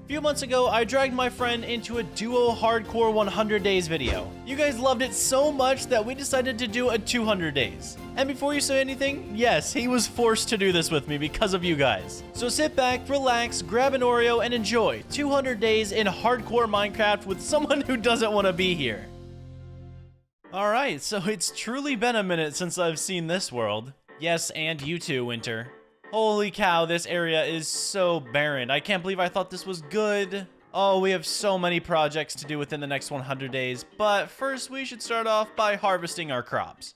A few months ago, I dragged my friend into a duo hardcore 100 days video. You guys loved it so much that we decided to do a 200 days. And before you say anything, yes, he was forced to do this with me because of you guys. So sit back, relax, grab an Oreo, and enjoy 200 days in hardcore Minecraft with someone who doesn't want to be here. Alright, so it's truly been a minute since I've seen this world. Yes, and you too, Winter. Holy cow, this area is so barren. I can't believe I thought this was good. Oh, we have so many projects to do within the next 100 days, but first we should start off by harvesting our crops.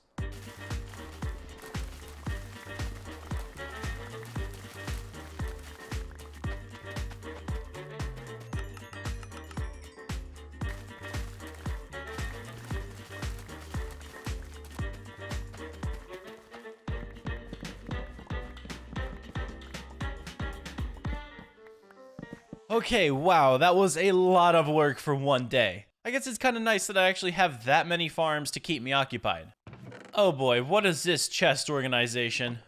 Okay, wow, that was a lot of work for one day. I guess it's kind of nice that I actually have that many farms to keep me occupied. Oh boy, what is this chest organization?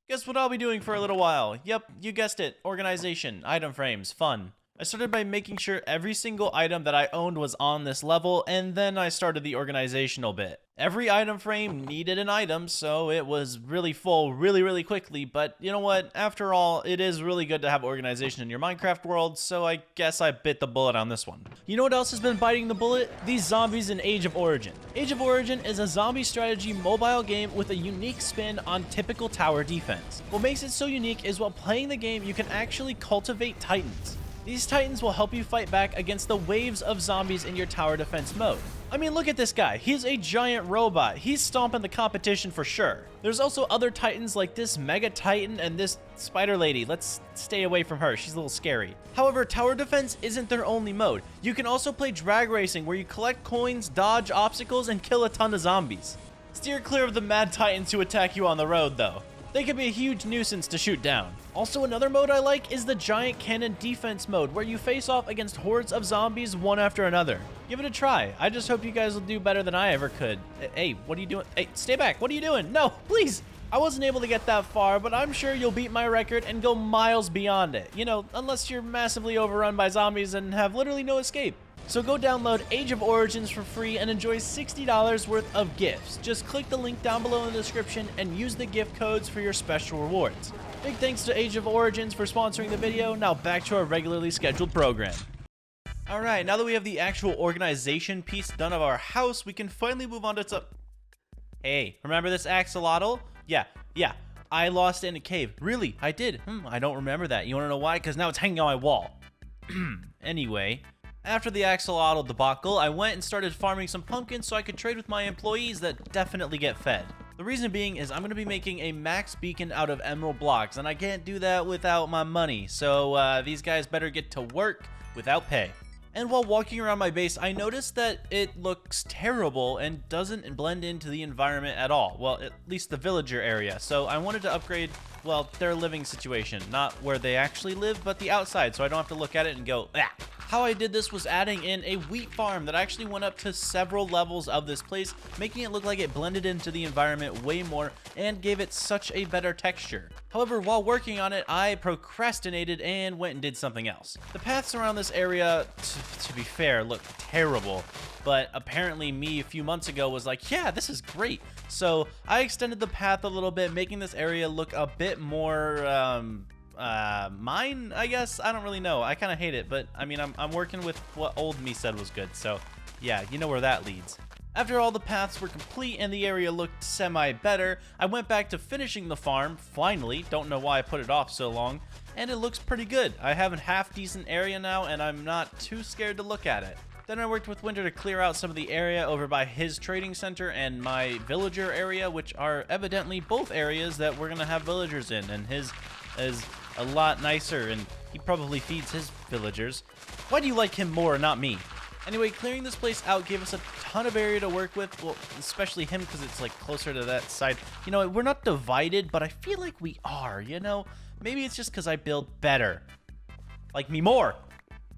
Guess what I'll be doing for a little while? Yep, you guessed it, organization, item frames, fun. I started by making sure every single item that I owned was on this level, and then I started the organizational bit. Every item frame needed an item, so it was really full really quickly, but you know what? After all, it is really good to have organization in your Minecraft world, so I guess I bit the bullet on this one. You know what else has been biting the bullet? These zombies in Age of Origin. Age of Origin is a zombie strategy mobile game with a unique spin on typical tower defense. What makes it so unique is while playing the game, you can actually cultivate titans. These titans will help you fight back against the waves of zombies in your tower defense mode. I mean, look at this guy. He's a giant robot. He's stomping the competition for sure. There's also other titans like this mega titan and this spider lady. Let's stay away from her. She's a little scary. However, tower defense isn't their only mode. You can also play drag racing where you collect coins, dodge obstacles, and kill a ton of zombies. Steer clear of the mad titans who attack you on the road though. They can be a huge nuisance to shoot down. Also, another mode I like is the giant cannon defense mode, where you face off against hordes of zombies one after another. Give it a try. I just hope you guys will do better than I ever could. Hey, what are you doing? Hey, stay back. What are you doing? No, please. I wasn't able to get that far, but I'm sure you'll beat my record and go miles beyond it. You know, unless you're massively overrun by zombies and have literally no escape. So go download Age of Origins for free and enjoy $60 worth of gifts. Just click the link down below in the description and use the gift codes for your special rewards. Big thanks to Age of Origins for sponsoring the video. Now back to our regularly scheduled program. Alright, now that we have the actual organization piece done of our house, we can finally move on to some... Hey, remember this axolotl? Yeah, I lost it in a cave. Really, I did. I don't remember that. You wanna know why? Because now it's hanging on my wall. Anyway... After the axolotl debacle, I went and started farming some pumpkins so I could trade with my employees that definitely get fed. The reason being is I'm going to be making a max beacon out of emerald blocks, and I can't do that without my money, so these guys better get to work without pay. And while walking around my base, I noticed that it looks terrible and doesn't blend into the environment at all. Well, at least the villager area. So I wanted to upgrade, well, their living situation. Not where they actually live, but the outside, so I don't have to look at it and go, ah. How I did this was adding in a wheat farm that actually went up to several levels of this place, making it look like it blended into the environment way more and gave it such a better texture. However, while working on it, I procrastinated and went and did something else. The paths around this area, to be fair, look terrible, but apparently me a few months ago was like, yeah, this is great. So I extended the path a little bit, making this area look a bit more, mine, I guess. I don't really know. I kind of hate it, but I mean, I'm working with what old me said was good, so yeah, you know where that leads. After all the paths were complete and the area looked semi-better, I went back to finishing the farm, finally. Don't know why I put it off so long, and it looks pretty good. I have a half-decent area now, and I'm not too scared to look at it. Then I worked with Winter to clear out some of the area over by his trading center and my villager area, which are evidently both areas that we're gonna have villagers in, and his is a lot nicer, and he probably feeds his villagers. Why do you like him more, not me? Anyway, clearing this place out gave us a ton of area to work with, well, especially him because it's like closer to that side. You know, we're not divided, but I feel like we are, you know? Maybe it's just because I build better. Like me more.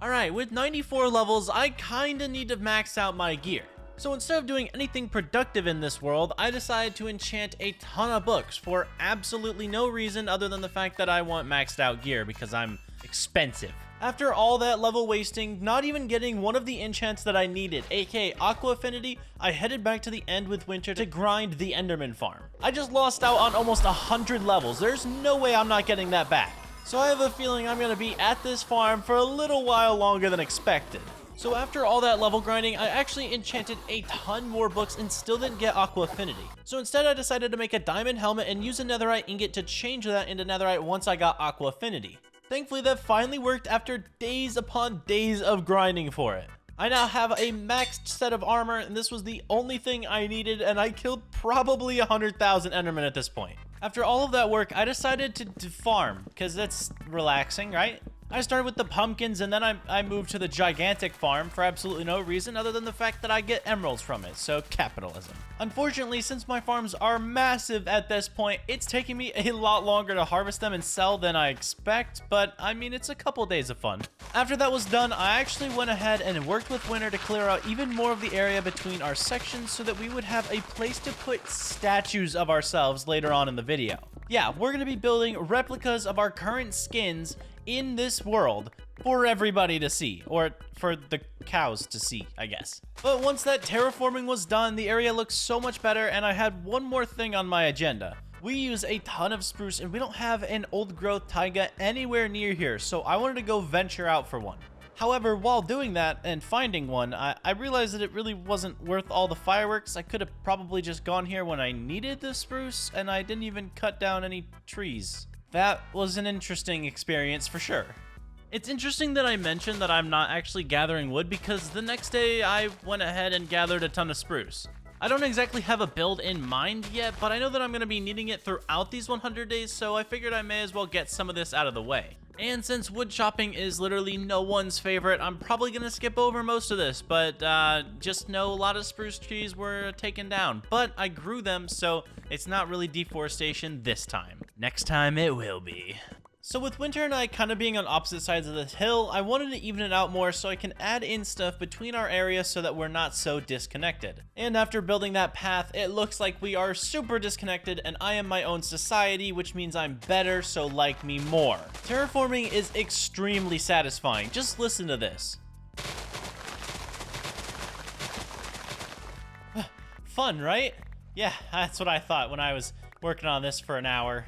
Alright, with 94 levels, I kinda need to max out my gear. So instead of doing anything productive in this world, I decided to enchant a ton of books for absolutely no reason other than the fact that I want maxed out gear because I'm expensive. After all that level wasting, not even getting one of the enchants that I needed, aka Aqua Affinity, I headed back to the end with Winter to grind the Enderman farm. I just lost out on almost 100 levels. There's no way I'm not getting that back. So I have a feeling I'm going to be at this farm for a little while longer than expected. So after all that level grinding, I actually enchanted a ton more books and still didn't get Aqua Affinity. So instead I decided to make a diamond helmet and use a netherite ingot to change that into netherite once I got Aqua Affinity. Thankfully, that finally worked after days upon days of grinding for it. I now have a maxed set of armor, and this was the only thing I needed, and I killed probably 100,000 Endermen at this point. After all of that work, I decided to farm, because that's relaxing, right? I started with the pumpkins, and then I moved to the gigantic farm for absolutely no reason other than the fact that I get emeralds from it, so capitalism. Unfortunately, since my farms are massive at this point, it's taking me a lot longer to harvest them and sell than I expect, but I mean, it's a couple days of fun. After that was done, I actually went ahead and worked with Winter to clear out even more of the area between our sections so that we would have a place to put statues of ourselves later on in the video. Yeah, we're going to be building replicas of our current skins in this world for everybody to see, or for the cows to see, I guess. But once that terraforming was done, the area looked so much better, and I had one more thing on my agenda. We use a ton of spruce, and we don't have an old growth taiga anywhere near here, so I wanted to go venture out for one. However, while doing that and finding one, I realized that it really wasn't worth all the fireworks. I could have probably just gone here when I needed the spruce, and I didn't even cut down any trees. That was an interesting experience for sure. It's interesting that I mentioned that I'm not actually gathering wood because the next day I went ahead and gathered a ton of spruce. I don't exactly have a build in mind yet, but I know that I'm going to be needing it throughout these 100 days, so I figured I may as well get some of this out of the way. And since wood chopping is literally no one's favorite, I'm probably going to skip over most of this, but just know a lot of spruce trees were taken down. But I grew them, so it's not really deforestation this time. Next time it will be. So with Winter and I kind of being on opposite sides of this hill, I wanted to even it out more so I can add in stuff between our areas so that we're not so disconnected. And after building that path, it looks like we are super disconnected and I am my own society, which means I'm better, so like me more. Terraforming is extremely satisfying. Just listen to this. Fun, right? Yeah, that's what I thought when I was working on this for an hour.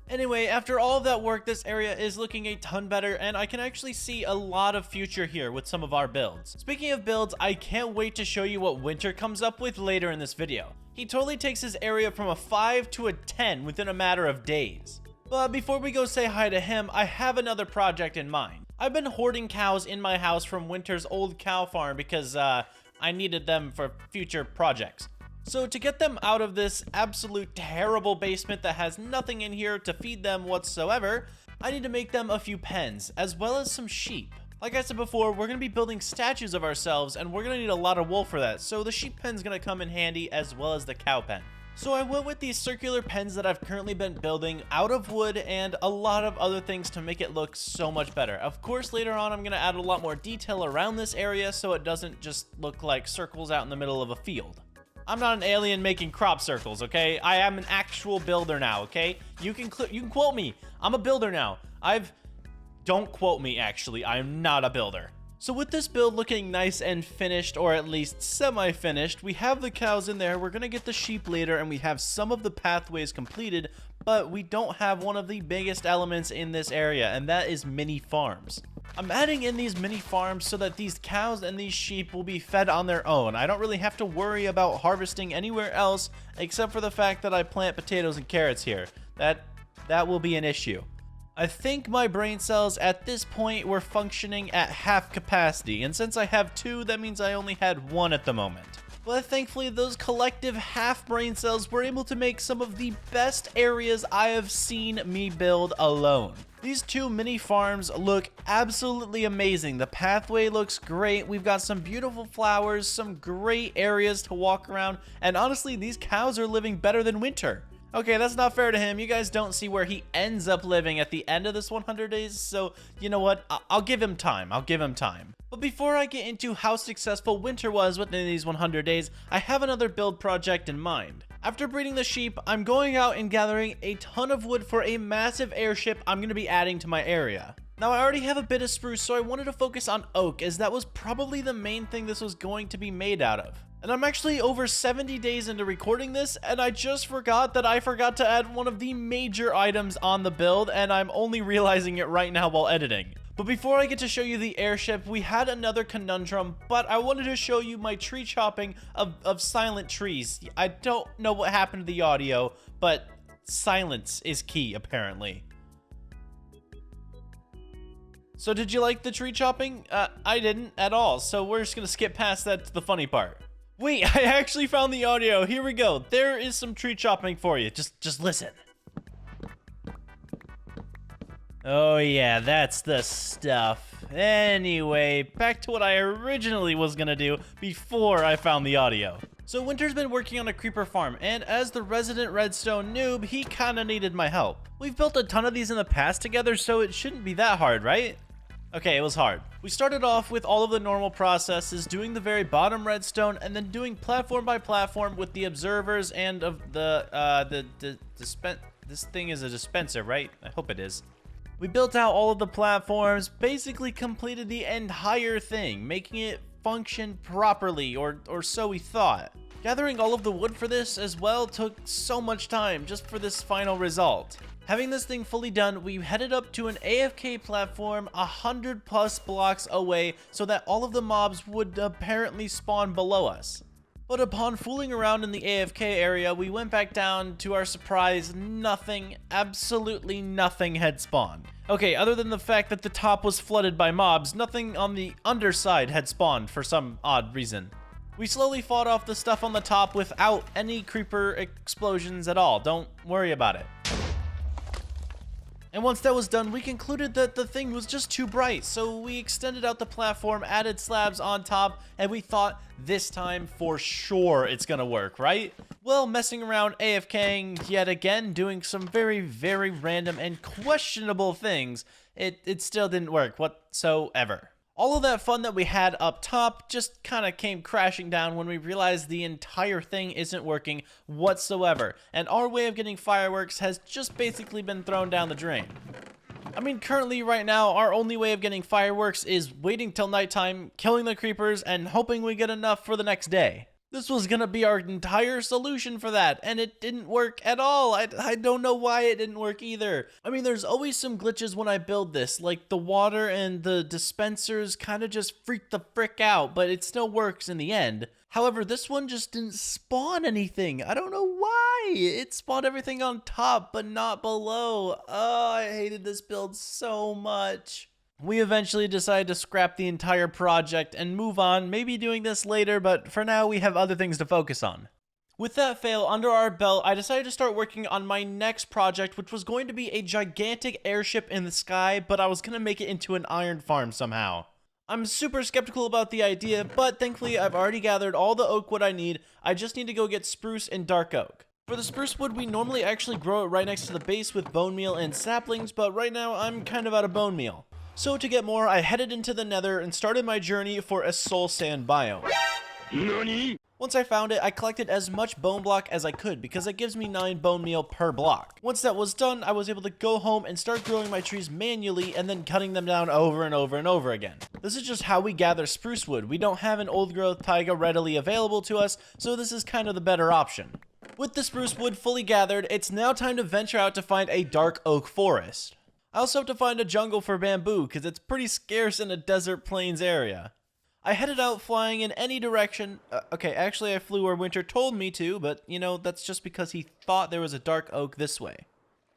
Anyway, after all of that work, this area is looking a ton better, and I can actually see a lot of future here with some of our builds. Speaking of builds, I can't wait to show you what Winter comes up with later in this video. He totally takes his area from a 5 to a 10 within a matter of days. But before we go say hi to him, I have another project in mind. I've been hoarding cows in my house from Winter's old cow farm because I needed them for future projects. So to get them out of this absolute terrible basement that has nothing in here to feed them whatsoever, I need to make them a few pens, as well as some sheep. Like I said before, we're going to be building statues of ourselves, and we're going to need a lot of wool for that, so the sheep pen's going to come in handy, as well as the cow pen. So I went with these circular pens that I've currently been building out of wood and a lot of other things to make it look so much better. Of course, later on, I'm going to add a lot more detail around this area so it doesn't just look like circles out in the middle of a field. I'm not an alien making crop circles, okay? I am an actual builder now, okay? You can quote me. I'm a builder now. Don't quote me, actually. I am not a builder. So with this build looking nice and finished, or at least semi-finished, we have the cows in there, we're gonna get the sheep later, and we have some of the pathways completed, but we don't have one of the biggest elements in this area, and that is mini farms. I'm adding in these mini farms so that these cows and these sheep will be fed on their own. I don't really have to worry about harvesting anywhere else except for the fact that I plant potatoes and carrots here. That will be an issue. I think my brain cells at this point were functioning at half capacity, and since I have 2, that means I only had 1 at the moment. But thankfully, those collective half brain cells were able to make some of the best areas I have seen me build alone. These 2 mini farms look absolutely amazing. The pathway looks great. We've got some beautiful flowers, some great areas to walk around, and honestly, these cows are living better than Winter. Okay, that's not fair to him. You guys don't see where he ends up living at the end of this 100 days, so you know what? I'll give him time. I'll give him time. But before I get into how successful Winter was within these 100 days, I have another build project in mind. After breeding the sheep, I'm going out and gathering a ton of wood for a massive airship I'm going to be adding to my area. Now, I already have a bit of spruce, so I wanted to focus on oak, as that was probably the main thing this was going to be made out of. And I'm actually over 70 days into recording this, and I just forgot that I forgot to add one of the major items on the build, and I'm only realizing it right now while editing. But before I get to show you the airship, we had another conundrum, but I wanted to show you my tree chopping of silent trees. I don't know what happened to the audio, but silence is key, apparently. So did you like the tree chopping? I didn't at all, so we're just gonna skip past that to the funny part. Wait, I actually found the audio. Here we go. There is some tree chopping for you. Just listen. Oh yeah, that's the stuff. Anyway, back to what I originally was gonna do before I found the audio. So Winter's been working on a creeper farm, and as the resident redstone noob, he kinda needed my help. We've built a ton of these in the past together, so it shouldn't be that hard, right? Okay, it was hard. We started off with all of the normal processes, doing the very bottom redstone, and then doing platform by platform with the observers and of this thing is a dispenser, right? I hope it is. We built out all of the platforms, basically completed the entire thing, making it function properly, or so we thought. Gathering all of the wood for this as well took so much time just for this final result. Having this thing fully done, we headed up to an AFK platform 100 plus blocks away so that all of the mobs would apparently spawn below us. But upon fooling around in the AFK area, we went back down. To our surprise, nothing, absolutely nothing had spawned. Okay, other than the fact that the top was flooded by mobs, nothing on the underside had spawned for some odd reason. We slowly fought off the stuff on the top without any creeper explosions at all. Don't worry about it. And once that was done, we concluded that the thing was just too bright, so we extended out the platform, added slabs on top, and we thought this time for sure it's gonna work, right? Well, messing around AFKing yet again, doing some very, very random and questionable things, it still didn't work whatsoever. All of that fun that we had up top just kind of came crashing down when we realized the entire thing isn't working whatsoever, and our way of getting fireworks has just basically been thrown down the drain. I mean, currently right now, our only way of getting fireworks is waiting till nighttime, killing the creepers, and hoping we get enough for the next day. This was gonna be our entire solution for that, and it didn't work at all. I don't know why it didn't work either. I mean, there's always some glitches when I build this, like the water and the dispensers kind of just freak the frick out, but it still works in the end. However, this one just didn't spawn anything. I don't know why. It spawned everything on top, but not below. Oh, I hated this build so much. We eventually decided to scrap the entire project and move on, maybe doing this later, but for now we have other things to focus on. With that fail under our belt, I decided to start working on my next project, which was going to be a gigantic airship in the sky, but I was going to make it into an iron farm somehow. I'm super skeptical about the idea, but thankfully I've already gathered all the oak wood I need. I just need to go get spruce and dark oak. For the spruce wood, we normally actually grow it right next to the base with bone meal and saplings, but right now I'm kind of out of bone meal. So to get more, I headed into the nether and started my journey for a soul sand biome. NANI? Once I found it, I collected as much bone block as I could because it gives me 9 bone meal per block. Once that was done, I was able to go home and start growing my trees manually and then cutting them down over and over and over again. This is just how we gather spruce wood. We don't have an old growth taiga readily available to us, so this is kind of the better option. With the spruce wood fully gathered, it's now time to venture out to find a dark oak forest. I also have to find a jungle for bamboo because it's pretty scarce in a desert plains area. I headed out flying in any direction. Okay, actually I flew where Winter told me to, but you know, that's just because he thought there was a dark oak this way.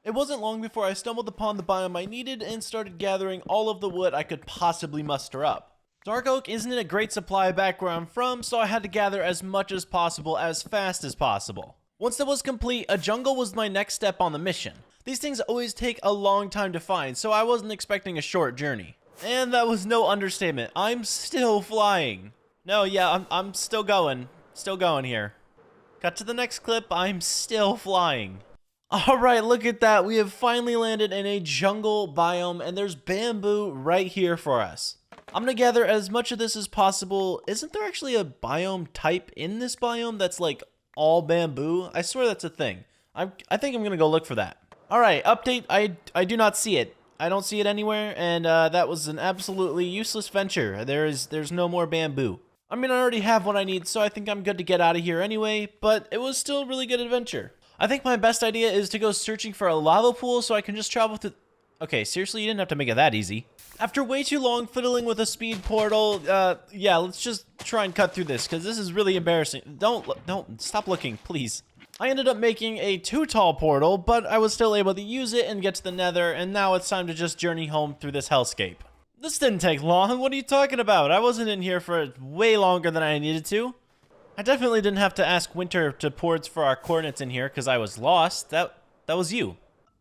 It wasn't long before I stumbled upon the biome I needed and started gathering all of the wood I could possibly muster up. Dark oak isn't in a great supply back where I'm from, so I had to gather as much as possible as fast as possible. Once that was complete, a jungle was my next step on the mission. These things always take a long time to find, so I wasn't expecting a short journey. And that was no understatement. I'm still flying. No, yeah, I'm still going. Still going here. Cut to the next clip, I'm still flying. Alright, look at that. We have finally landed in a jungle biome, and there's bamboo right here for us. I'm gonna gather as much of this as possible. Isn't there actually a biome type in this biome that's like all bamboo? I swear that's a thing. I think I'm gonna go look for that. Alright, update, I do not see it. I don't see it anywhere, and that was an absolutely useless venture. There's no more bamboo. I mean, I already have what I need, so I think I'm good to get out of here anyway, but it was still a really good adventure. I think my best idea is to go searching for a lava pool so I can just travel to... Okay, seriously, you didn't have to make it that easy. After way too long fiddling with a speed portal, yeah, let's just try and cut through this, because this is really embarrassing. Don't, stop looking, please. I ended up making a too tall portal, but I was still able to use it and get to the nether, and now it's time to just journey home through this hellscape. This didn't take long. What are you talking about? I wasn't in here for way longer than I needed to. I definitely didn't have to ask Winter to ports for our coordinates in here because I was lost. That was you.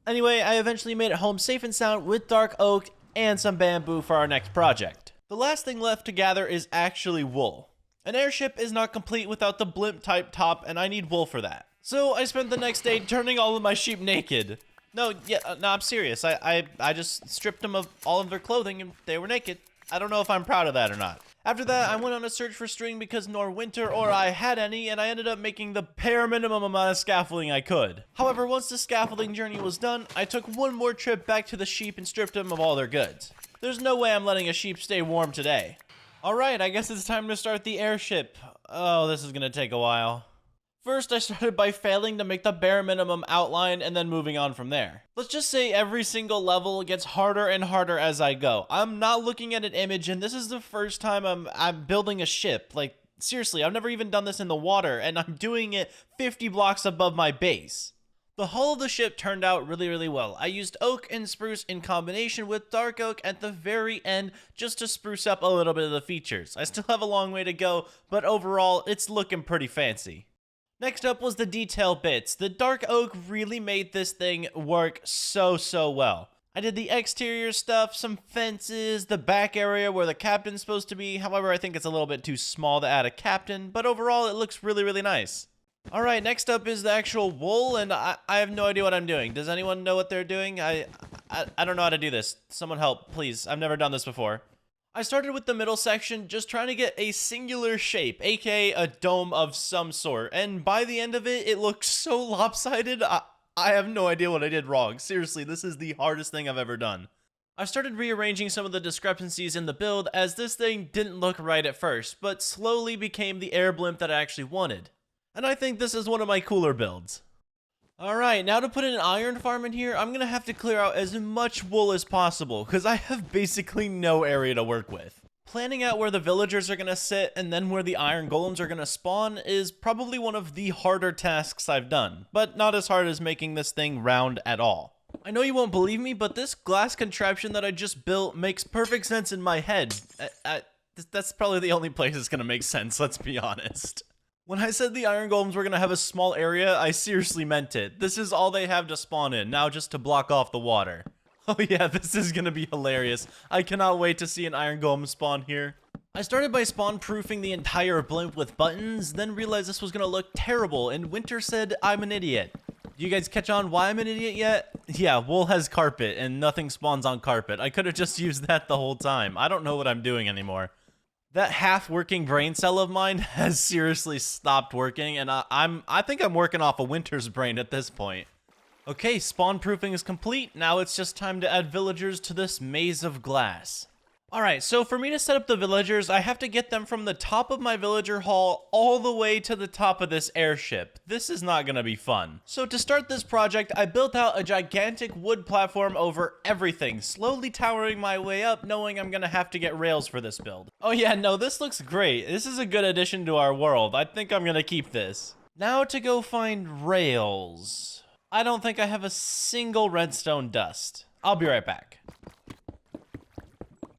Anyway, I eventually made it home safe and sound with dark oak and some bamboo for our next project. The last thing left to gather is actually wool. An airship is not complete without the blimp type top, and I need wool for that. So I spent the next day turning all of my sheep naked. No, I'm serious. I just stripped them of all of their clothing and they were naked. I don't know if I'm proud of that or not. After that, I went on a search for string because nor Winter or I had any, and I ended up making the bare minimum amount of scaffolding I could. However, once the scaffolding journey was done, I took one more trip back to the sheep and stripped them of all their goods. There's no way I'm letting a sheep stay warm today. Alright, I guess it's time to start the airship. Oh, this is gonna take a while. First, I started by failing to make the bare minimum outline and then moving on from there. Let's just say every single level gets harder and harder as I go. I'm not looking at an image, and this is the first time I'm building a ship. Like, seriously, I've never even done this in the water, and I'm doing it 50 blocks above my base. The hull of the ship turned out really, really well. I used oak and spruce in combination with dark oak at the very end just to spruce up a little bit of the features. I still have a long way to go, but overall, it's looking pretty fancy. Next up was the detail bits. The dark oak really made this thing work so well. I did the exterior stuff, some fences, the back area where the captain's supposed to be. However, I think it's a little bit too small to add a captain, but overall it looks really, really nice. Alright, next up is the actual wool, and I have no idea what I'm doing. Does anyone know what they're doing? I don't know how to do this. Someone help, please. I've never done this before. I started with the middle section, just trying to get a singular shape, aka a dome of some sort, and by the end of it, it looked so lopsided, I have no idea what I did wrong. Seriously, this is the hardest thing I've ever done. I started rearranging some of the discrepancies in the build, as this thing didn't look right at first, but slowly became the air blimp that I actually wanted. And I think this is one of my cooler builds. Alright, now to put an iron farm in here, I'm gonna have to clear out as much wool as possible, because I have basically no area to work with. Planning out where the villagers are gonna sit and then where the iron golems are gonna spawn is probably one of the harder tasks I've done, but not as hard as making this thing round at all. I know you won't believe me, but this glass contraption that I just built makes perfect sense in my head. That's probably the only place it's gonna make sense, let's be honest. When I said the iron golems were gonna have a small area, I seriously meant it. This is all they have to spawn in, now just to block off the water. Oh yeah, this is gonna be hilarious. I cannot wait to see an iron golem spawn here. I started by spawn proofing the entire blimp with buttons, then realized this was gonna look terrible, and Winter said I'm an idiot. Do you guys catch on why I'm an idiot yet? Yeah, wool has carpet, and nothing spawns on carpet. I could have just used that the whole time. I don't know what I'm doing anymore. That half-working brain cell of mine has seriously stopped working, and I think I'm working off a Winter's brain at this point. Okay, spawn proofing is complete. Now it's just time to add villagers to this maze of glass. Alright, so for me to set up the villagers, I have to get them from the top of my villager hall all the way to the top of this airship. This is not gonna be fun. So to start this project, I built out a gigantic wood platform over everything, slowly towering my way up, knowing I'm gonna have to get rails for this build. Oh yeah, no, this looks great. This is a good addition to our world. I think I'm gonna keep this. Now to go find rails. I don't think I have a single redstone dust. I'll be right back.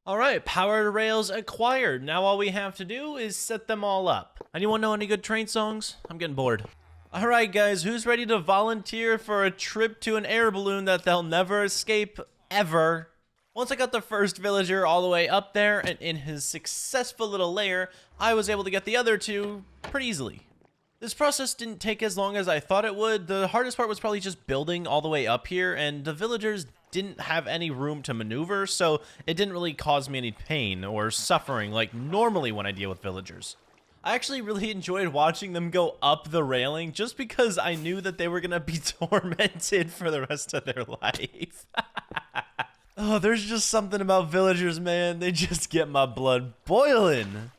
Alright, powered rails acquired. Now all we have to do is set them all up. Anyone know any good train songs? I'm getting bored. Alright guys, who's ready to volunteer for a trip to an air balloon that they'll never escape, ever? Once I got the first villager all the way up there and in his successful little lair, I was able to get the other two pretty easily. This process didn't take as long as I thought it would. The hardest part was probably just building all the way up here, and the villagers didn't have any room to maneuver, so it didn't really cause me any pain or suffering like normally when I deal with villagers. I actually really enjoyed watching them go up the railing just because I knew that they were gonna be tormented for the rest of their life. Oh, there's just something about villagers, man. They just get my blood boiling.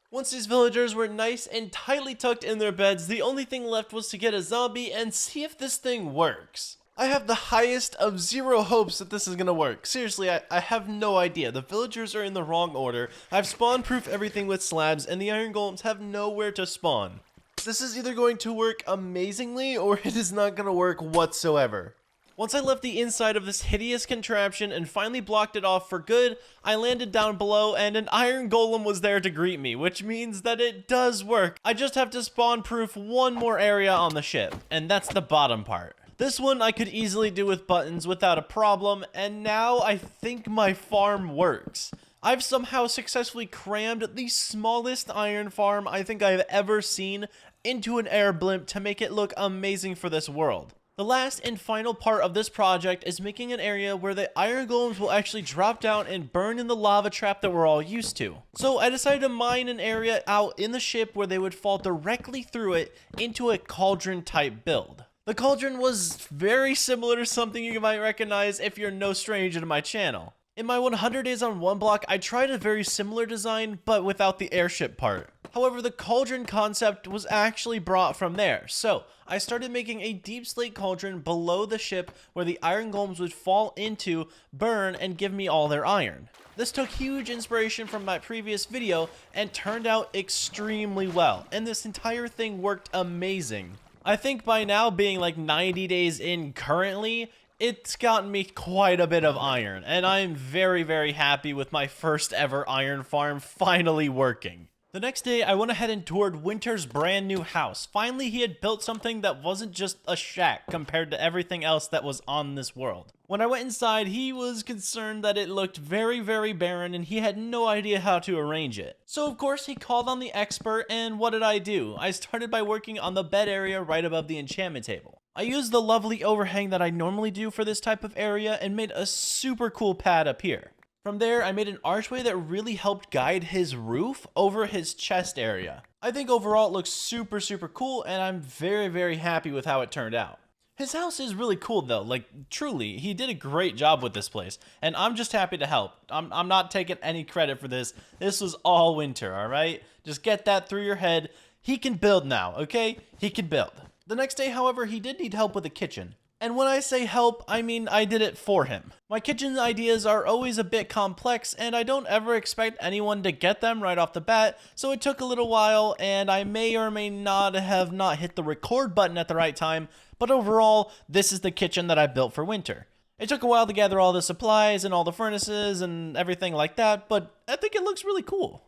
Once these villagers were nice and tightly tucked in their beds, the only thing left was to get a zombie and see if this thing works. I have the highest of zero hopes that this is gonna work. Seriously, I have no idea. The villagers are in the wrong order. I've spawn-proofed everything with slabs, and the iron golems have nowhere to spawn. This is either going to work amazingly, or it is not gonna work whatsoever. Once I left the inside of this hideous contraption and finally blocked it off for good, I landed down below and an iron golem was there to greet me, which means that it does work. I just have to spawn-proof one more area on the ship, and that's the bottom part. This one I could easily do with buttons without a problem, and now I think my farm works. I've somehow successfully crammed the smallest iron farm I think I've ever seen into an air blimp to make it look amazing for this world. The last and final part of this project is making an area where the iron golems will actually drop down and burn in the lava trap that we're all used to. So I decided to mine an area out in the ship where they would fall directly through it into a cauldron type build. The cauldron was very similar to something you might recognize if you're no stranger to my channel. In my 100 days on one block, I tried a very similar design, but without the airship part. However, the cauldron concept was actually brought from there, so I started making a deep slate cauldron below the ship where the iron golems would fall into, burn, and give me all their iron. This took huge inspiration from my previous video and turned out extremely well, and this entire thing worked amazing. I think by now, being like 90 days in currently, it's gotten me quite a bit of iron, and I'm very, very happy with my first ever iron farm finally working. The next day, I went ahead and toured Winter's brand new house. Finally, he had built something that wasn't just a shack compared to everything else that was on this world. When I went inside, he was concerned that it looked very, very barren and he had no idea how to arrange it. So of course, he called on the expert, and what did I do? I started by working on the bed area right above the enchantment table. I used the lovely overhang that I normally do for this type of area and made a super cool pad up here. From there, I made an archway that really helped guide his roof over his chest area. I think overall it looks super, super cool, and I'm very, very happy with how it turned out. His house is really cool though, like truly, he did a great job with this place, and I'm just happy to help. I'm not taking any credit for this. This was all Winter, alright? Just get that through your head. He can build now, okay? He can build. The next day, however, he did need help with the kitchen. And when I say help, I mean I did it for him. My kitchen ideas are always a bit complex, and I don't ever expect anyone to get them right off the bat, so it took a little while, and I may or may not have not hit the record button at the right time, but overall, this is the kitchen that I built for Winter. It took a while to gather all the supplies and all the furnaces and everything like that, but I think it looks really cool.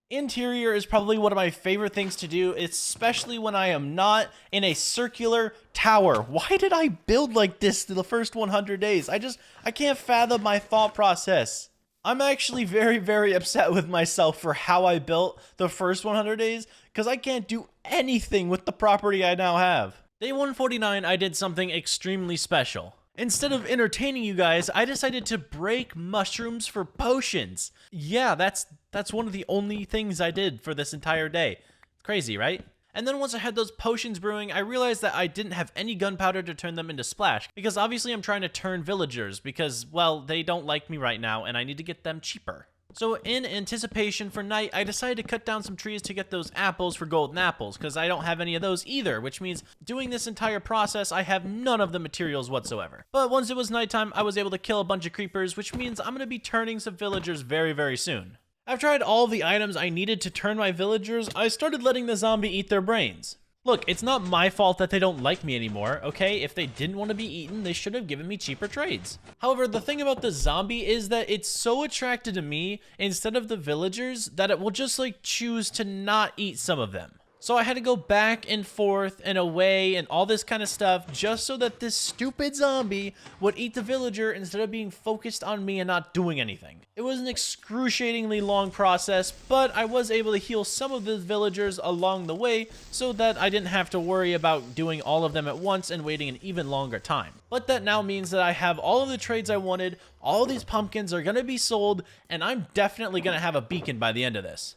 Interior is probably one of my favorite things to do, especially when I am not in a circular tower. Why did I build like this the first 100 days? I can't fathom my thought process. I'm actually very, very upset with myself for how I built the first 100 days, because I can't do anything with the property I now have. Day 149, I did something extremely special. Instead of entertaining you guys, I decided to break mushrooms for potions. Yeah, that's one of the only things I did for this entire day. Crazy, right? And then once I had those potions brewing, I realized that I didn't have any gunpowder to turn them into splash, because obviously I'm trying to turn villagers because, well, they don't like me right now and I need to get them cheaper. So in anticipation for night, I decided to cut down some trees to get those apples for golden apples, because I don't have any of those either, which means doing this entire process, I have none of the materials whatsoever. But once it was nighttime, I was able to kill a bunch of creepers, which means I'm going to be turning some villagers very, very soon. After I had all the items I needed to turn my villagers, I started letting the zombie eat their brains. Look, it's not my fault that they don't like me anymore, okay? If they didn't want to be eaten, they should have given me cheaper trades. However, the thing about the zombie is that it's so attracted to me instead of the villagers that it will just like choose to not eat some of them. So I had to go back and forth and away and all this kind of stuff just so that this stupid zombie would eat the villager instead of being focused on me and not doing anything. It was an excruciatingly long process, but I was able to heal some of the villagers along the way so that I didn't have to worry about doing all of them at once and waiting an even longer time. But that now means that I have all of the trades I wanted, all these pumpkins are going to be sold, and I'm definitely going to have a beacon by the end of this.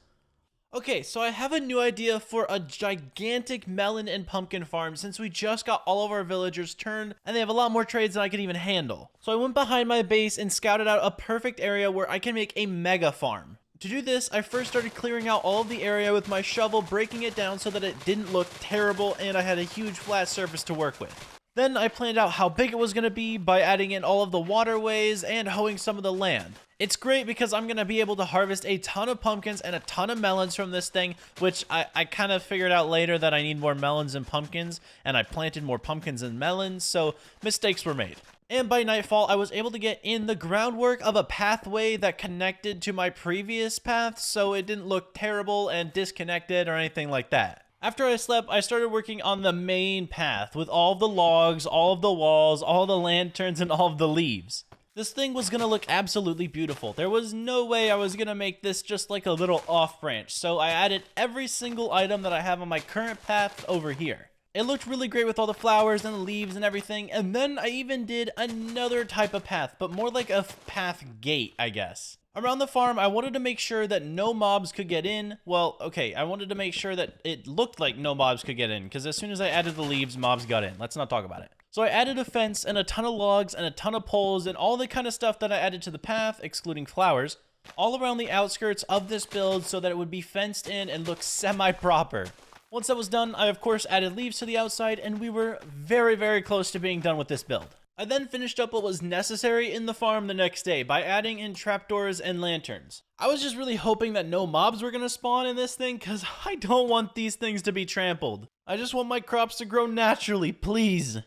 Okay, so I have a new idea for a gigantic melon and pumpkin farm since we just got all of our villagers turned and they have a lot more trades than I can even handle. So I went behind my base and scouted out a perfect area where I can make a mega farm. To do this, I first started clearing out all of the area with my shovel, breaking it down so that it didn't look terrible and I had a huge flat surface to work with. Then I planned out how big it was going to be by adding in all of the waterways and hoeing some of the land. It's great because I'm going to be able to harvest a ton of pumpkins and a ton of melons from this thing, which I kind of figured out later that I need more melons and pumpkins, and I planted more pumpkins and melons, so mistakes were made. And by nightfall, I was able to get in the groundwork of a pathway that connected to my previous path, so it didn't look terrible and disconnected or anything like that. After I slept, I started working on the main path with all of the logs, all of the walls, all the lanterns, and all of the leaves. This thing was gonna look absolutely beautiful. There was no way I was gonna make this just like a little off branch, so I added every single item that I have on my current path over here. It looked really great with all the flowers and the leaves and everything, and then I even did another type of path, but more like a path gate, I guess. Around the farm, I wanted to make sure that no mobs could get in. Well, okay, I wanted to make sure that it looked like no mobs could get in, because as soon as I added the leaves, mobs got in. Let's not talk about it. So I added a fence and a ton of logs and a ton of poles and all the kind of stuff that I added to the path, excluding flowers, all around the outskirts of this build so that it would be fenced in and look semi-proper. Once that was done, I of course added leaves to the outside, and we were very, very close to being done with this build. I then finished up what was necessary in the farm the next day by adding in trapdoors and lanterns. I was just really hoping that no mobs were going to spawn in this thing because I don't want these things to be trampled. I just want my crops to grow naturally, please.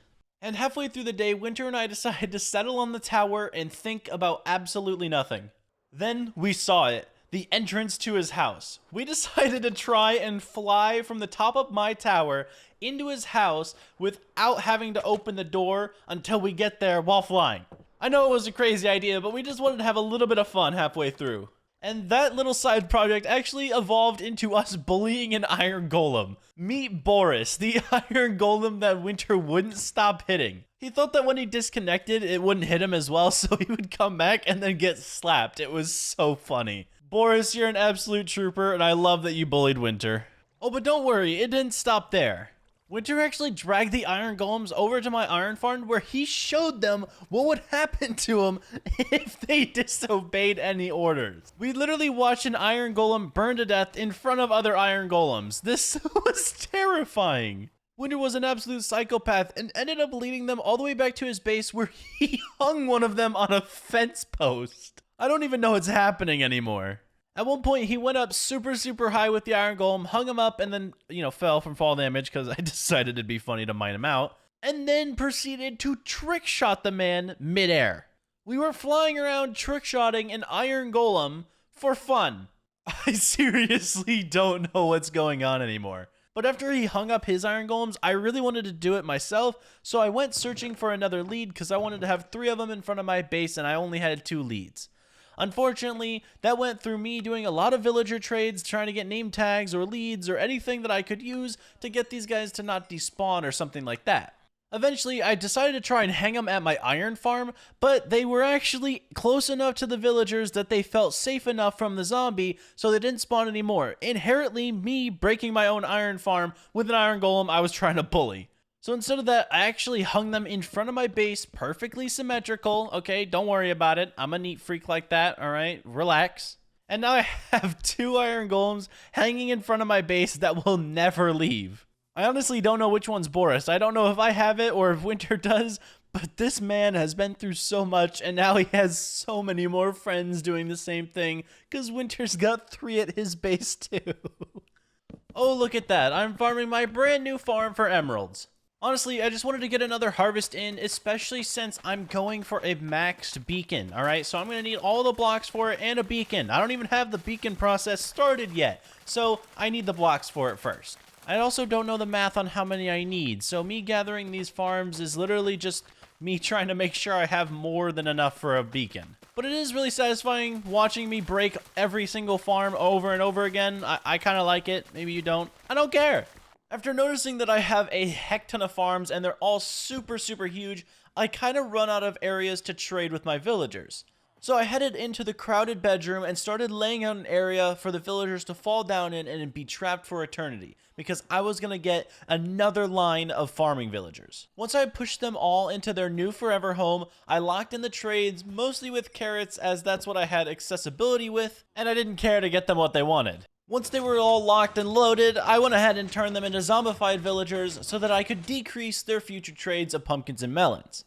And halfway through the day, Winter and I decided to settle on the tower and think about absolutely nothing. Then we saw it. The entrance to his house. We decided to try and fly from the top of my tower into his house without having to open the door until we get there while flying. I know it was a crazy idea, but we just wanted to have a little bit of fun halfway through. And that little side project actually evolved into us bullying an iron golem. Meet Boris, the iron golem that Winter wouldn't stop hitting. He thought that when he disconnected, it wouldn't hit him as well, so he would come back and then get slapped. It was so funny. Boris, you're an absolute trooper, and I love that you bullied Winter. Oh, but don't worry, it didn't stop there. Winter actually dragged the iron golems over to my iron farm where he showed them what would happen to them if they disobeyed any orders. We literally watched an iron golem burn to death in front of other iron golems. This was terrifying. Winter was an absolute psychopath and ended up leading them all the way back to his base where he hung one of them on a fence post. I don't even know what's happening anymore. At one point, he went up super high with the iron golem, hung him up, and then, fell from fall damage because I decided it'd be funny to mine him out, and then proceeded to trick shot the man midair. We were flying around trick shotting an iron golem for fun. I seriously don't know what's going on anymore. But after he hung up his iron golems, I really wanted to do it myself, so I went searching for another lead because I wanted to have 3 of them in front of my base and I only had 2 leads. Unfortunately, that went through me doing a lot of villager trades, trying to get name tags or leads or anything that I could use to get these guys to not despawn or something like that. Eventually, I decided to try and hang them at my iron farm, but they were actually close enough to the villagers that they felt safe enough from the zombie, so they didn't spawn anymore. Inherently, me breaking my own iron farm with an iron golem I was trying to bully. So instead of that, I actually hung them in front of my base, perfectly symmetrical. Okay, don't worry about it. I'm a neat freak like that, all right? Relax. And now I have 2 iron golems hanging in front of my base that will never leave. I honestly don't know which one's Boris. I don't know if I have it or if Winter does, but this man has been through so much, and now he has so many more friends doing the same thing, because Winter's got 3 at his base too. Oh, look at that. I'm farming my brand new farm for emeralds. Honestly, I just wanted to get another harvest in, especially since I'm going for a maxed beacon, alright? So I'm going to need all the blocks for it and a beacon. I don't even have the beacon process started yet, so I need the blocks for it first. I also don't know the math on how many I need, so me gathering these farms is literally just me trying to make sure I have more than enough for a beacon. But it is really satisfying watching me break every single farm over and over again. I kind of like it. Maybe you don't. I don't care. After noticing that I have a heck ton of farms and they're all super huge, I kind of run out of areas to trade with my villagers. So I headed into the crowded bedroom and started laying out an area for the villagers to fall down in and be trapped for eternity, because I was going to get another line of farming villagers. Once I pushed them all into their new forever home, I locked in the trades, mostly with carrots, as that's what I had accessibility with, and I didn't care to get them what they wanted. Once they were all locked and loaded, I went ahead and turned them into zombified villagers so that I could decrease their future trades of pumpkins and melons.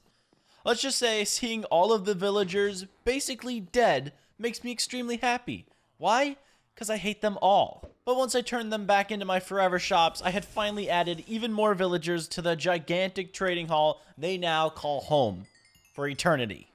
Let's just say seeing all of the villagers basically dead makes me extremely happy. Why? Because I hate them all. But once I turned them back into my forever shops, I had finally added even more villagers to the gigantic trading hall they now call home for eternity.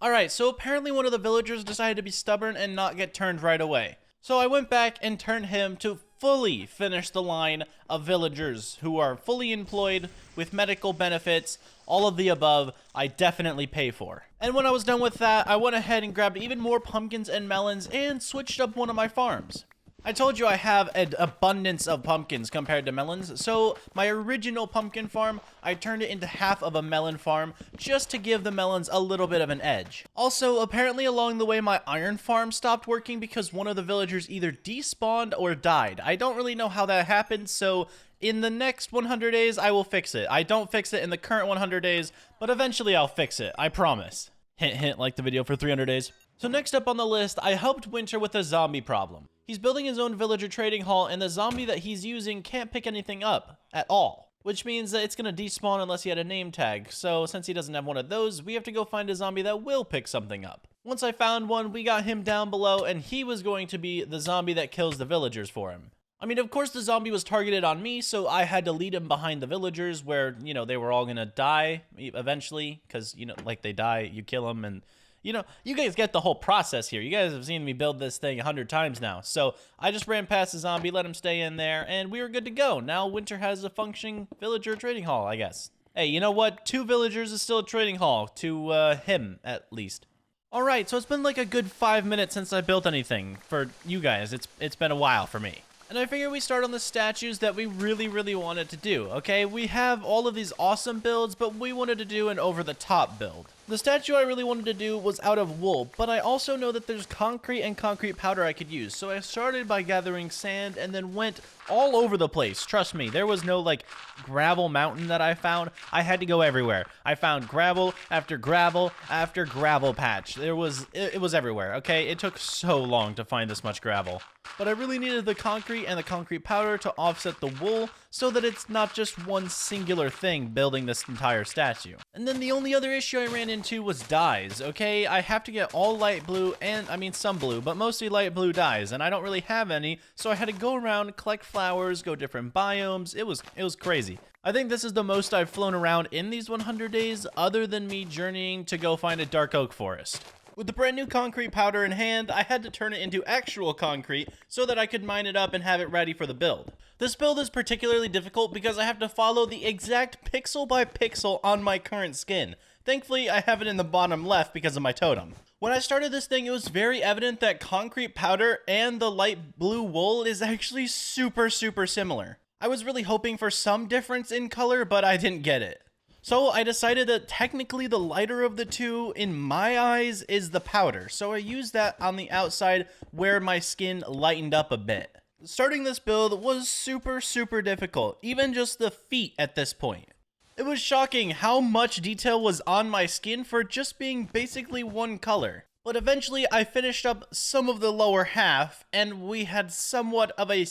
Alright, so apparently one of the villagers decided to be stubborn and not get turned right away. So I went back and turned him to fully finish the line of villagers who are fully employed with medical benefits, all of the above I definitely pay for. And when I was done with that, I went ahead and grabbed even more pumpkins and melons and switched up one of my farms. I told you I have an abundance of pumpkins compared to melons, so my original pumpkin farm, I turned it into half of a melon farm just to give the melons a little bit of an edge. Also, apparently along the way my iron farm stopped working because one of the villagers either despawned or died. I don't really know how that happened, so in the next 100 days I will fix it. I don't fix it in the current 100 days, but eventually I'll fix it, I promise. Hint hint, like the video for 300 days. So next up on the list, I helped Winter with a zombie problem. He's building his own villager trading hall, and the zombie that he's using can't pick anything up at all, which means that it's going to despawn unless he had a name tag. So since he doesn't have one of those, we have to go find a zombie that will pick something up. Once I found one, we got him down below, and he was going to be the zombie that kills the villagers for him. I mean, of course the zombie was targeted on me, so I had to lead him behind the villagers where, you know, they were all going to die eventually, because, you know, like they die, you kill them, and you know, you guys get the whole process here. You guys have seen me build this thing 100 times now. So I just ran past the zombie, let him stay in there, and we were good to go. Now Winter has a functioning villager trading hall, I guess. Hey, you know what? 2 villagers is still a trading hall, to him, at least. Alright, so it's been like a good 5 minutes since I built anything. For you guys, it's been a while for me. And I figured we start on the statues that we really wanted to do, okay? We have all of these awesome builds, but we wanted to do an over-the-top build. The statue I really wanted to do was out of wool, but I also know that there's concrete and concrete powder I could use, so I started by gathering sand and then went all over the place. Trust me, there was no, like, gravel mountain that I found. I had to go everywhere. I found gravel after gravel after gravel patch. It was everywhere, okay? It took so long to find this much gravel. But I really needed the concrete and the concrete powder to offset the wool so that it's not just one singular thing building this entire statue. And then the only other issue I ran into was dyes, okay? I have to get all light blue and, I mean some blue, but mostly light blue dyes, and I don't really have any, so I had to go around, collect flowers, go different biomes. It was crazy. I think this is the most I've flown around in these 100 days, other than me journeying to go find a dark oak forest. With the brand new concrete powder in hand, I had to turn it into actual concrete so that I could mine it up and have it ready for the build. This build is particularly difficult because I have to follow the exact pixel by pixel on my current skin. Thankfully, I have it in the bottom left because of my totem. When I started this thing, it was very evident that concrete powder and the light blue wool is actually super similar. I was really hoping for some difference in color, but I didn't get it. So I decided that technically the lighter of the two, in my eyes, is the powder. So I used that on the outside where my skin lightened up a bit. Starting this build was super difficult, even just the feet at this point. It was shocking how much detail was on my skin for just being basically one color. But eventually I finished up some of the lower half, and we had somewhat of a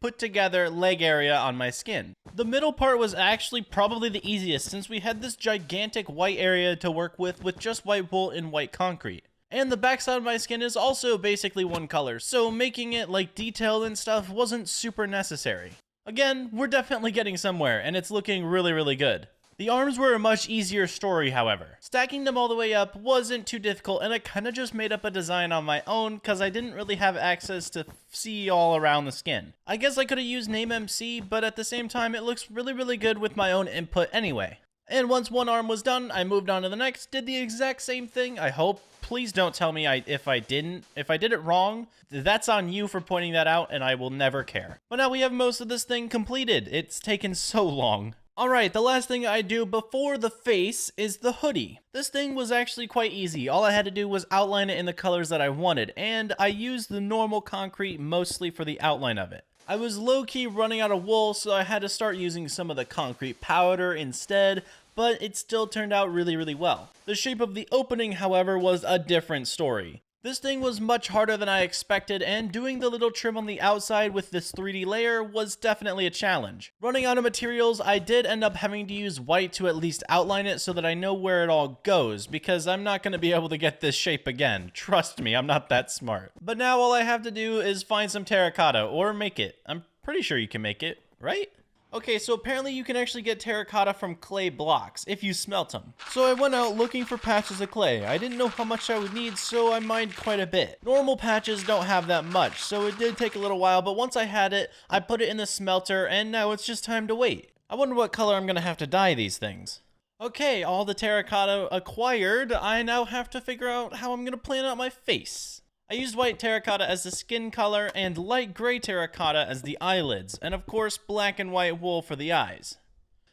put together leg area on my skin. The middle part was actually probably the easiest since we had this gigantic white area to work with just white wool and white concrete. And the backside of my skin is also basically one color, so making it like detailed and stuff wasn't super necessary. Again, we're definitely getting somewhere, and it's looking really good. The arms were a much easier story, however. Stacking them all the way up wasn't too difficult, and I kinda just made up a design on my own because I didn't really have access to see all around the skin. I guess I could've used NameMC, but at the same time it looks really good with my own input anyway. And once one arm was done, I moved on to the next, did the exact same thing, I hope. Please don't tell me if I didn't. If I did it wrong, that's on you for pointing that out, and I will never care. But now we have most of this thing completed. It's taken so long. Alright, the last thing I do before the face is the hoodie. This thing was actually quite easy. All I had to do was outline it in the colors that I wanted, and I used the normal concrete mostly for the outline of it. I was low-key running out of wool, so I had to start using some of the concrete powder instead, but it still turned out really well. The shape of the opening, however, was a different story. This thing was much harder than I expected, and doing the little trim on the outside with this 3D layer was definitely a challenge. Running out of materials, I did end up having to use white to at least outline it so that I know where it all goes, because I'm not going to be able to get this shape again. Trust me, I'm not that smart. But now all I have to do is find some terracotta, or make it. I'm pretty sure you can make it, right? Okay, so apparently you can actually get terracotta from clay blocks, if you smelt them. So I went out looking for patches of clay. I didn't know how much I would need, so I mined quite a bit. Normal patches don't have that much, so it did take a little while, but once I had it, I put it in the smelter, and now it's just time to wait. I wonder what color I'm gonna have to dye these things. Okay, all the terracotta acquired, I now have to figure out how I'm gonna plan out my face. I used white terracotta as the skin color and light gray terracotta as the eyelids, and of course black and white wool for the eyes.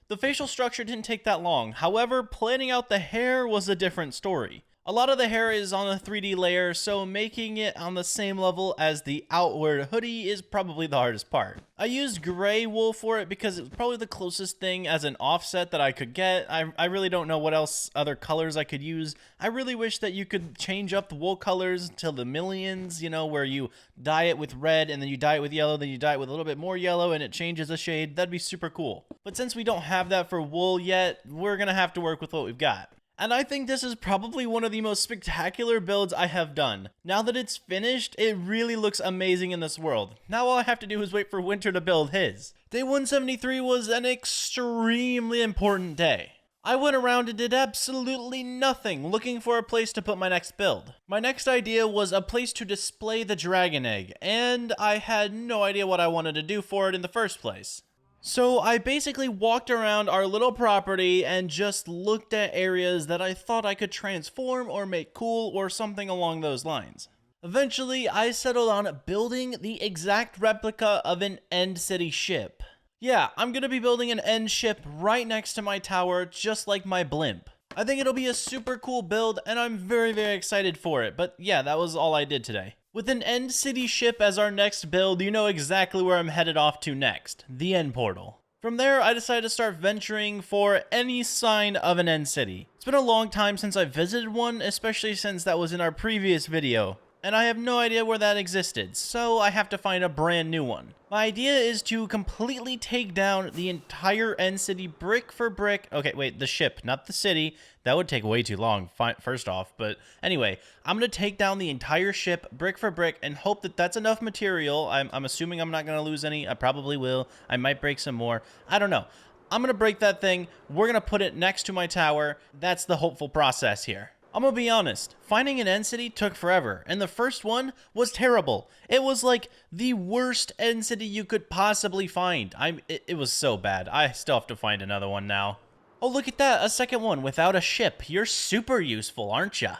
The facial structure didn't take that long, however, planning out the hair was a different story. A lot of the hair is on a 3D layer, so making it on the same level as the outward hoodie is probably the hardest part. I used gray wool for it because it was probably the closest thing as an offset that I could get. I really don't know what else other colors I could use. I really wish that you could change up the wool colors till the millions, you know, where you dye it with red and then you dye it with yellow, then you dye it with a little bit more yellow and it changes a shade. That'd be super cool. But since we don't have that for wool yet, we're gonna have to work with what we've got. And I think this is probably one of the most spectacular builds I have done. Now that it's finished, it really looks amazing in this world. Now all I have to do is wait for Winter to build his. Day 173 was an extremely important day. I went around and did absolutely nothing looking for a place to put my next build. My next idea was a place to display the dragon egg, and I had no idea what I wanted to do for it in the first place. So I basically walked around our little property and just looked at areas that I thought I could transform or make cool or something along those lines. Eventually, I settled on building the exact replica of an End City ship. Yeah, I'm gonna be building an End ship right next to my tower, just like my blimp. I think it'll be a super cool build, and I'm very excited for it, but yeah, that was all I did today. With an End City ship as our next build, you know exactly where I'm headed off to next, the End Portal. From there, I decided to start venturing for any sign of an End City. It's been a long time since I visited one, especially since that was in our previous video, and I have no idea where that existed, so I have to find a brand new one. My idea is to completely take down the entire End City brick for brick. Okay, wait, the ship, not the city. That would take way too long, first off. But anyway, I'm going to take down the entire ship brick for brick and hope that that's enough material. I'm assuming I'm not going to lose any. I probably will. I might break some more. I don't know. I'm going to break that thing. We're going to put it next to my tower. That's the hopeful process here. I'm gonna be honest, finding an End City took forever, and the first one was terrible. It was like the worst End City you could possibly find. It was so bad. I still have to find another one now. Oh, look at that, a second one without a ship. You're super useful, aren't ya?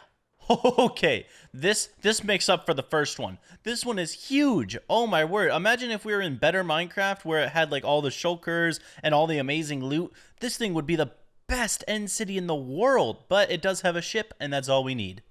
Okay, this makes up for the first one. This one is huge. Oh my word. Imagine if we were in Better Minecraft where it had like all the shulkers and all the amazing loot. This thing would be the best End City in the world, but it does have a ship, and that's all we need.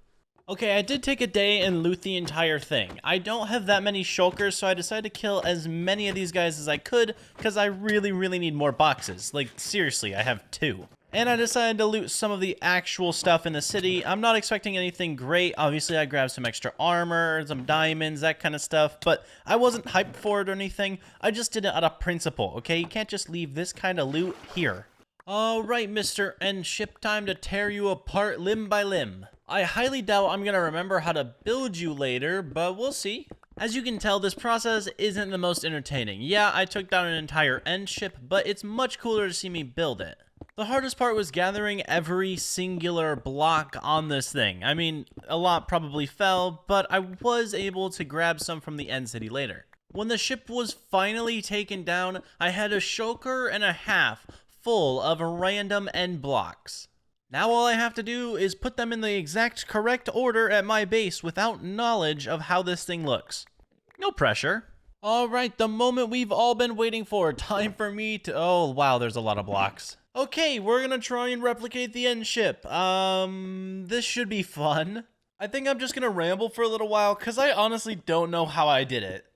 Okay, I did take a day and loot the entire thing. I don't have that many shulkers, so I decided to kill as many of these guys as I could, because I really need more boxes. Like, seriously, I have 2. And I decided to loot some of the actual stuff in the city. I'm not expecting anything great. Obviously, I grabbed some extra armor, some diamonds, that kind of stuff, but I wasn't hyped for it or anything. I just did it out of principle, okay? You can't just leave this kind of loot here. Alright, Mr. End Ship, time to tear you apart limb by limb. I highly doubt I'm gonna remember how to build you later, but we'll see. As you can tell, this process isn't the most entertaining. Yeah, I took down an entire End ship, but it's much cooler to see me build it. The hardest part was gathering every singular block on this thing. I mean, a lot probably fell, but I was able to grab some from the End City later. When the ship was finally taken down, I had a shulker and a half full of random end blocks. Now all I have to do is put them in the exact correct order at my base without knowledge of how this thing looks. No pressure. All right, the moment we've all been waiting for. Time for me to... Oh, wow, there's a lot of blocks. Okay, we're gonna try and replicate the end ship. This should be fun. I think I'm just gonna ramble for a little while because I honestly don't know how I did it.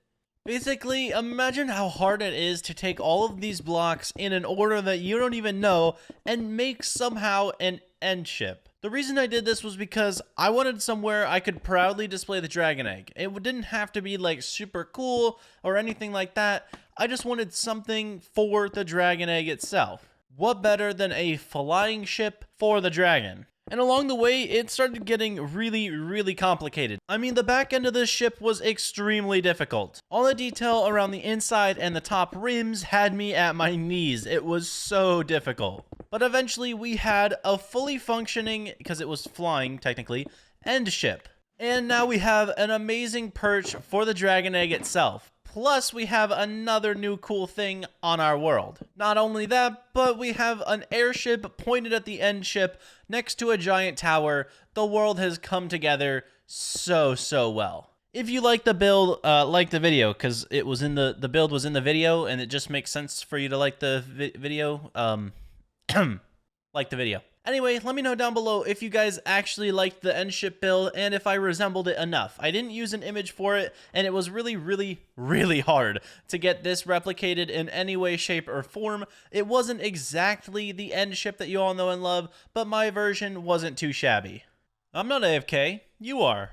Basically, imagine how hard it is to take all of these blocks in an order that you don't even know and make somehow an end ship. The reason I did this was because I wanted somewhere I could proudly display the dragon egg. It didn't have to be like super cool or anything like that. I just wanted something for the dragon egg itself. What better than a flying ship for the dragon? And along the way, it started getting really complicated. I mean, the back end of this ship was extremely difficult. All the detail around the inside and the top rims had me at my knees. It was so difficult. But eventually we had a fully functioning, because it was flying technically, end ship. And now we have an amazing perch for the dragon egg itself. Plus, we have another new cool thing on our world. Not only that, but we have an airship pointed at the end ship next to a giant tower. The world has come together so well. If you like the build, like the video, because it was in the build was in the video, and it just makes sense for you to like the video. Like the video. Anyway, let me know down below if you guys actually liked the end ship build and if I resembled it enough. I didn't use an image for it, and it was really hard to get this replicated in any way, shape, or form. It wasn't exactly the end ship that you all know and love, but my version wasn't too shabby. I'm not AFK, you are.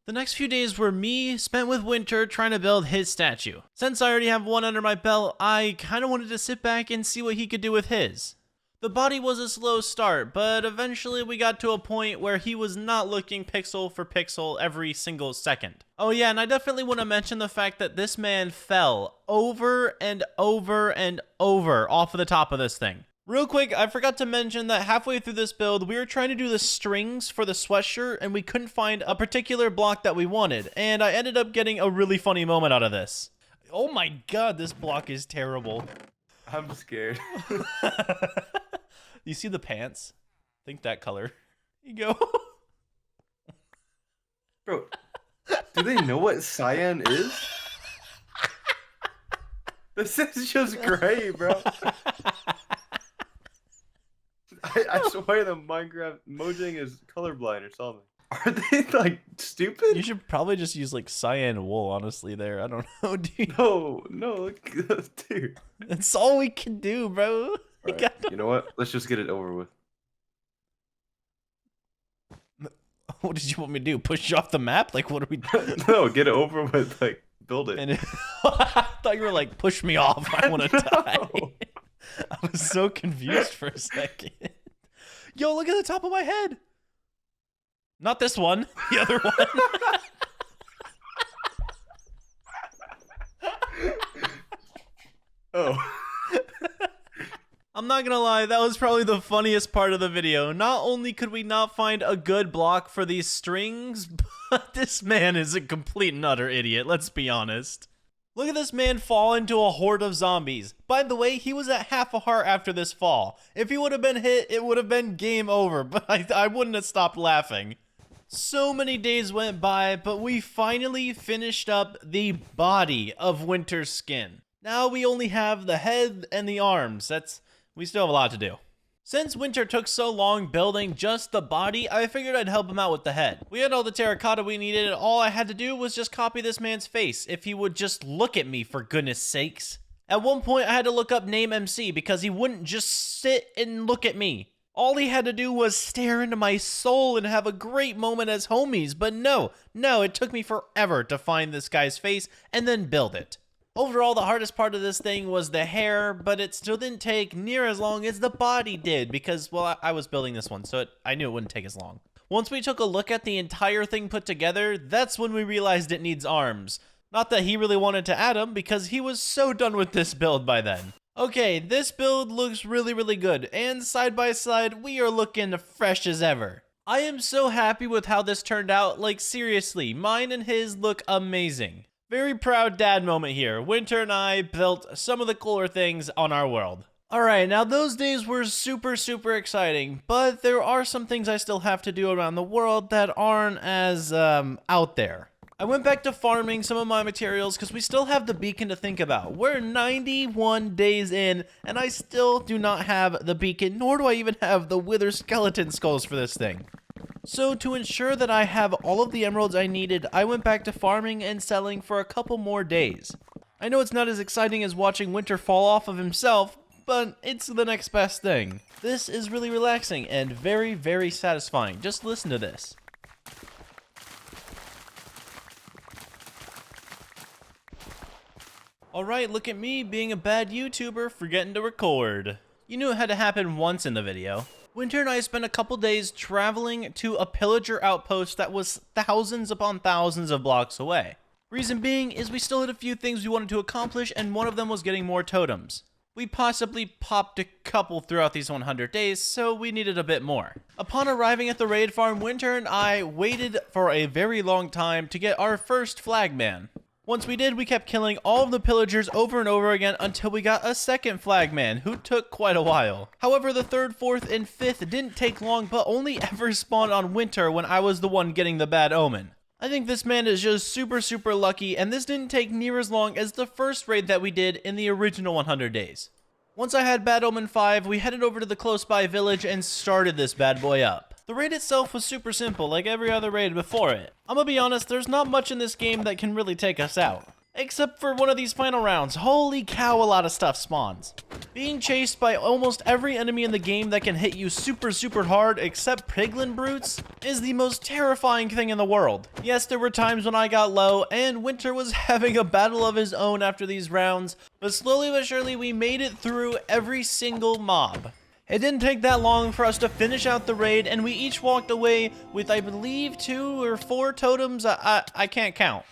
The next few days were me spent with Winter trying to build his statue. Since I already have one under my belt, I kind of wanted to sit back and see what he could do with his. The body was a slow start, but eventually we got to a point where he was not looking pixel for pixel every single second. Oh yeah, and I definitely want to mention the fact that this man fell over and over off of the top of this thing. Real quick, I forgot to mention that halfway through this build, we were trying to do the strings for the sweatshirt, and we couldn't find a particular block that we wanted, and I ended up getting a really funny moment out of this. Oh my god, this block is terrible. I'm scared. You see the pants? Think that color. You go. Bro, do they know what cyan is? This is just gray, bro. I swear the Minecraft Mojang is colorblind or something. Are they like stupid? You should probably just use like cyan wool, honestly, there. I don't know, dude. No, look, dude. That's all we can do, bro. Right. You know what? Let's just get it over with. What did you want me to do? Push you off the map? Like, what are we doing? No, get it over with. Like, build it. I thought you were like, push me off. I want to die. I was so confused for a second. Yo, look at the top of my head. Not this one. The other one. Oh. I'm not gonna lie, that was probably the funniest part of the video. Not only could we not find a good block for these strings, but this man is a complete and utter idiot, let's be honest. Look at this man fall into a horde of zombies. By the way, he was at half a heart after this fall. If he would have been hit, it would have been game over, but I wouldn't have stopped laughing. So many days went by, but we finally finished up the body of Winter's skin. Now we only have the head and the arms. We still have a lot to do. Since Winter took so long building just the body, I figured I'd help him out with the head. We had all the terracotta we needed, and all I had to do was just copy this man's face, if he would just look at me, for goodness sakes. At one point, I had to look up Name MC because he wouldn't just sit and look at me. All he had to do was stare into my soul and have a great moment as homies, but no, it took me forever to find this guy's face and then build it. Overall, the hardest part of this thing was the hair, but it still didn't take near as long as the body did because, well, I was building this one, so I knew it wouldn't take as long. Once we took a look at the entire thing put together, that's when we realized it needs arms. Not that he really wanted to add them, because he was so done with this build by then. Okay, this build looks really good, and side by side, we are looking fresh as ever. I am so happy with how this turned out, like seriously, mine and his look amazing. Very proud dad moment here. Winter and I built some of the cooler things on our world. Alright, now those days were super exciting, but there are some things I still have to do around the world that aren't as, out there. I went back to farming some of my materials because we still have the beacon to think about. We're 91 days in, and I still do not have the beacon, nor do I even have the wither skeleton skulls for this thing. So to ensure that I have all of the emeralds I needed, I went back to farming and selling for a couple more days. I know it's not as exciting as watching Winter fall off of himself, but it's the next best thing. This is really relaxing and very, very satisfying. Just listen to this. Alright, look at me being a bad YouTuber, forgetting to record. You knew it had to happen once in the video. Winter and I spent a couple days traveling to a pillager outpost that was thousands upon thousands of blocks away. Reason being is we still had a few things we wanted to accomplish, and one of them was getting more totems. We possibly popped a couple throughout these 100 days, so we needed a bit more. Upon arriving at the raid farm, Winter and I waited for a very long time to get our first flagman. Once we did, we kept killing all of the pillagers over and over again until we got a second flagman, who took quite a while. However, the third, fourth, and fifth didn't take long, but only ever spawned on Winter when I was the one getting the bad omen. I think this man is just super lucky, and this didn't take near as long as the first raid that we did in the original 100 days. Once I had Bad Omen 5, we headed over to the close by village and started this bad boy up. The raid itself was super simple, like every other raid before it. I'm gonna be honest, there's not much in this game that can really take us out. Except for one of these final rounds. Holy cow, a lot of stuff spawns. Being chased by almost every enemy in the game that can hit you super hard except piglin brutes is the most terrifying thing in the world. Yes, there were times when I got low, and Winter was having a battle of his own after these rounds, but slowly but surely we made it through every single mob. It didn't take that long for us to finish out the raid, and we each walked away with, I believe, 2 or 4 totems. I can't count.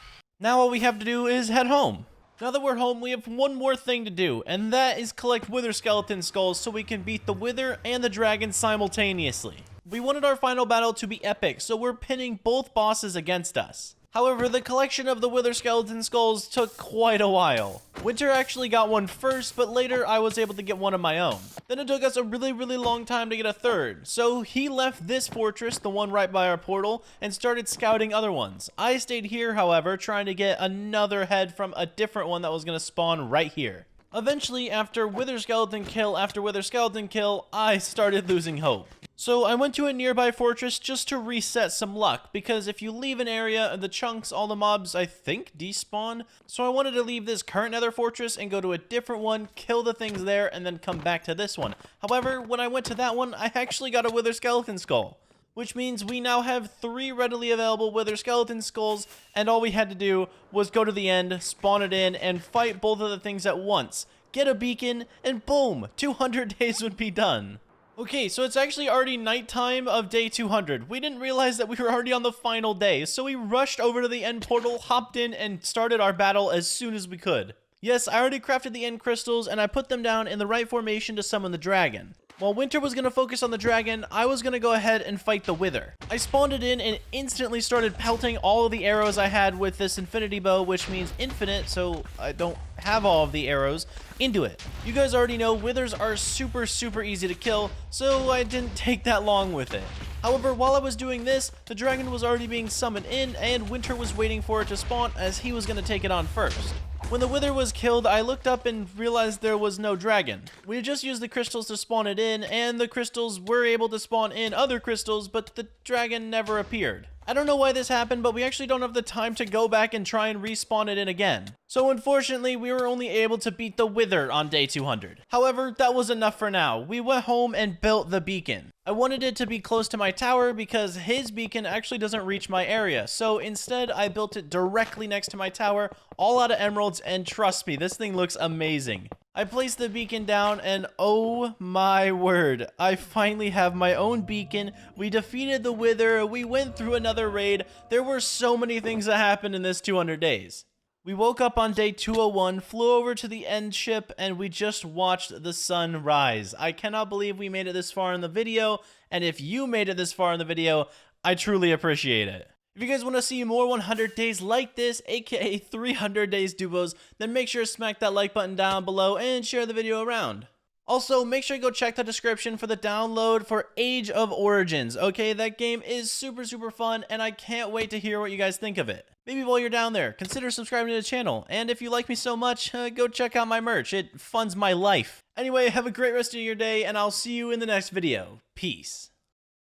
Now all we have to do is head home. Now that we're home, we have one more thing to do, and that is collect wither skeleton skulls so we can beat the wither and the dragon simultaneously. We wanted our final battle to be epic, so we're pinning both bosses against us. However, the collection of the wither skeleton skulls took quite a while. Winter actually got one first, but later I was able to get one of my own. Then it took us a really long time to get a third, so he left this fortress, the one right by our portal, and started scouting other ones. I stayed here, however, trying to get another head from a different one that was going to spawn right here. Eventually, after wither skeleton kill after wither skeleton kill, I started losing hope. So I went to a nearby fortress just to reset some luck, because if you leave an area, the chunks, all the mobs, I think, despawn. So I wanted to leave this current nether fortress and go to a different one, kill the things there, and then come back to this one. However, when I went to that one, I actually got a wither skeleton skull, which means we now have 3 readily available wither skeleton skulls, and all we had to do was go to the end, spawn it in, and fight both of the things at once, get a beacon, and boom, 200 days would be done. Okay, so it's actually already nighttime of day 200. We didn't realize that we were already on the final day, so we rushed over to the end portal, hopped in, and started our battle as soon as we could. Yes, I already crafted the end crystals, and I put them down in the right formation to summon the dragon. While Winter was going to focus on the dragon, I was going to go ahead and fight the wither. I spawned it in and instantly started pelting all of the arrows I had with this infinity bow, which means infinite, so I don't have all of the arrows, into it. You guys already know withers are super easy to kill, so I didn't take that long with it. However, while I was doing this, the dragon was already being summoned in, and Winter was waiting for it to spawn as he was going to take it on first. When the wither was killed, I looked up and realized there was no dragon. We had just used the crystals to spawn it in, and the crystals were able to spawn in other crystals, but the dragon never appeared. I don't know why this happened, but we actually don't have the time to go back and try and respawn it in again. So unfortunately, we were only able to beat the wither on day 200. However, that was enough for now. We went home and built the beacon. I wanted it to be close to my tower because his beacon actually doesn't reach my area. So instead, I built it directly next to my tower, all out of emeralds, and trust me, this thing looks amazing. I placed the beacon down and oh my word, I finally have my own beacon. We defeated the wither, we went through another raid. There were so many things that happened in this 200 days. We woke up on day 201, flew over to the end ship, and we just watched the sun rise. I cannot believe we made it this far in the video, and if you made it this far in the video, I truly appreciate it. If you guys want to see more 100 days like this, aka 300 days duos, then make sure to smack that like button down below and share the video around. Also, make sure you go check the description for the download for Age of Origins, okay? That game is super, super fun, and I can't wait to hear what you guys think of it. Maybe while you're down there, consider subscribing to the channel, and if you like me so much, go check out my merch. It funds my life. Anyway, have a great rest of your day, and I'll see you in the next video. Peace.